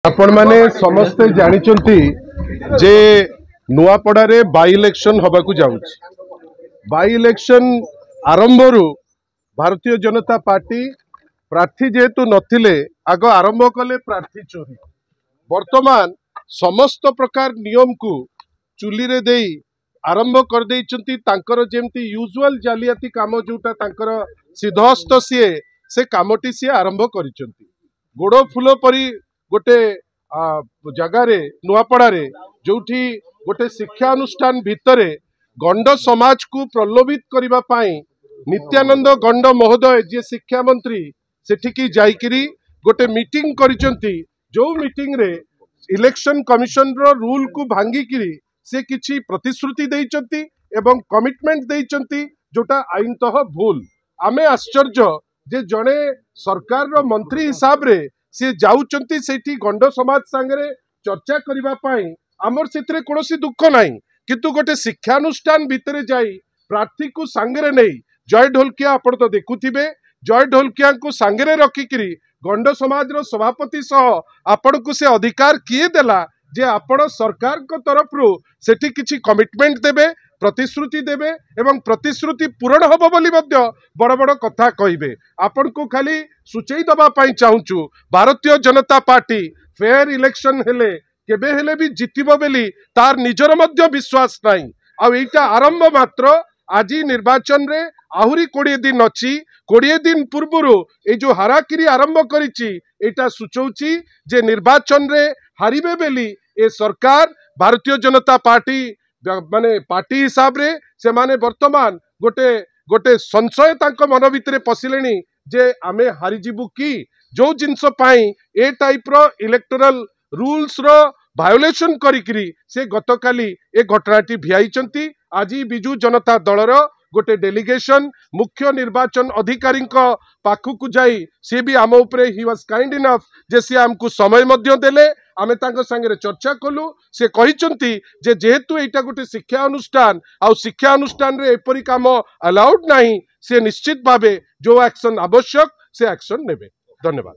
आपण माने समस्ते जानिचंती जे नुआपड़ारे by election हबाकू जाउछि। By election आरंभरू Bharatiya Janata party प्रार्थी जेहेतु नथिले आग आरंभ कले प्रार्थी चोरी। वर्तमान समस्त प्रकार नियम को चुली रे देई आरंभ कर देइचंती। तांकर जेमती यूजुअल जालियाती काम जोटा तांकर सिद्धहस्त सीए से कामटी सी आरंभ करिचंती। गोड़ फूल परी गोटे जगार नुआपड़ारे जोठी गोटे शिक्षा अनुष्ठान भितरे गंड समाज को प्रलोभित करबा पाई नित्यानंद गंड महोदय जे शिक्षा मंत्री सेठिकी जाइकिरी गोटे मीटिंग करिचंती। जो मीटिंग रे इलेक्शन कमिशन रो रूल को भांगिकिरी से किछि प्रतिश्रुति देइचंती एवं कमिटमेंट देइचंती जोटा आईनतः भूल। आमे आश्चर्य जे जड़े सरकार रो मंत्री हिसाब रे सी जाउचंती सेठी गंड समाज सांगरे चर्चा करिबा पाई आमर सेतरे कोनोसी दुख नाही, किंतु गोटे शिक्षानुष्ठान भितरे जाई प्रार्थी को सांगरे नहीं जय ढोलकिया आपण तो देखुथिबे। जय ढोलकिया को सांगरे रखिकिरी गंड समाज रो सभापति सह आपण को से अधिकार किए देला जे आपण सरकार को तरफ रु सेठी किछि कमिटमेंट देबे, प्रतिश्रुति देबे एवं प्रतिश्रुति पूरण होबो बोली मध्य बड़ बड़ कथा कहिबे। आपण को खाली सुचेई दबा पाई चाहूचु Bharatiya Janata party fair election हेले केबे हेले भी जितिबो बोली तार निजर मध्य विश्वास नाही। आ एटा आरंभ मात्र आज निर्वाचन रे आहुरी 20 दिन अछि। 20 दिन पूर्वरु ए जो हाराकिरी आरंभ करिछि एटा सूचौछि जे निर्वाचन रे हारिबे बेली ए सरकार भारतीय जनता पार्टी माने पार्टी हिसाब रे से माने वर्तमान गोटे गोटे संशय तांको मन भितरे पसिलेनी जे आमे हारी जिबु की जो जिंस पाई ए टाइप रो इलेक्टोरल रूल्स रो वायोलेशन करिकरी से गतकाली ए घटनाटी भियाइचंती। आज बिजू जनता दलर गोटे डेलीगेशन मुख्य निर्वाचन अधिकारी पाखु जाई सी भी आम उपरे ही वाज काइंड इनफ जे सी आमको समय मध्य देले आमे तांको संगे चर्चा कलु। से कहिचंती जे जेहेतु एटा गोटे शिक्षा अनुष्ठान आ शिक्षा अनुष्ठान रे एपरी काम अलाउड नाही से निश्चित भावे जो एक्शन आवश्यक से एक्शन नेबे। धन्यवाद।